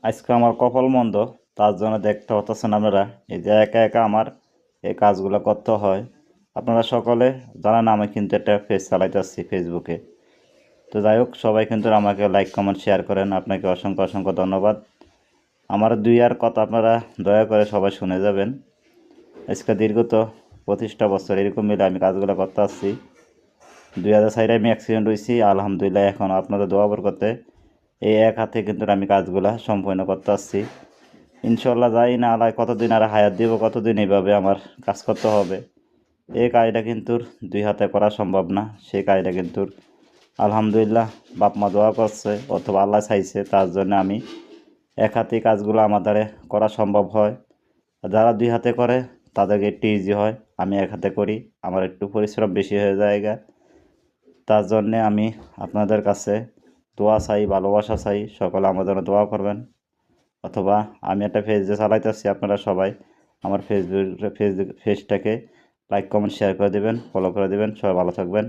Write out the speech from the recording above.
আজকে আমার কপাল মন্দ, তার জন্য দেখতে পাচ্ছেন আপনারা এই যে একা একা আমার এই কাজগুলো করতে হয়। আপনারা সকলে জানেন আমি কিন্তু একটা পেজ চালাইতেছি ফেসবুকে। তো যাই হোক, সবাই কিন্তু আমাকে লাইক কমেন্ট শেয়ার করেন, আপনাকে অসংখ্য অসংখ্য ধন্যবাদ। আমার দুই আর কথা আপনারা দয়া করে সবাই শুনে যাবেন। আজকে দীর্ঘত 25টা বছর এরকম মিলে আমি কাজগুলো করতে আসছি। 2004 আমি অ্যাক্সিডেন্ট হয়েছি, আলহামদুলিল্লাহ এখন আপনাদের দোয়া বরকতে এই এক হাতে কিন্তু আমি কাজগুলো সম্পূর্ণ করতে আসছি। ইনশাল্লাহ যাই না আল্লাহ কতদিন আর হায়াত দিব, কতদিন এইভাবে আমার কাজ করতে হবে। এই কাজটা কিন্তু দুই হাতে করা সম্ভব না। সেই কাজটা কিন্তু আলহামদুলিল্লাহ বাপ মা দোয়া করছে অথবা আল্লাহ চাইছে, তার জন্য আমি এক হাতে কাজগুলো আমার দ্বারা করা সম্ভব হয়। আর যারা দুই হাতে করে তাদেরকে একটু ইজি হয়, আমি এক হাতে করি আমার একটু পরিশ্রম বেশি হয়ে যায়। তার জন্যে আমি আপনাদের কাছে দোয়া চাই, ভালোবাসা চাই, সকলে আমার জন্য দোয়া করবেন। অথবা আমি একটা পেজ যে চালাইতেছি, আপনারা সবাই আমার ফেসটাকে লাইক কমেন্ট শেয়ার করে দেবেন, ফলো করে দেবেন। সবাই ভালো থাকবেন।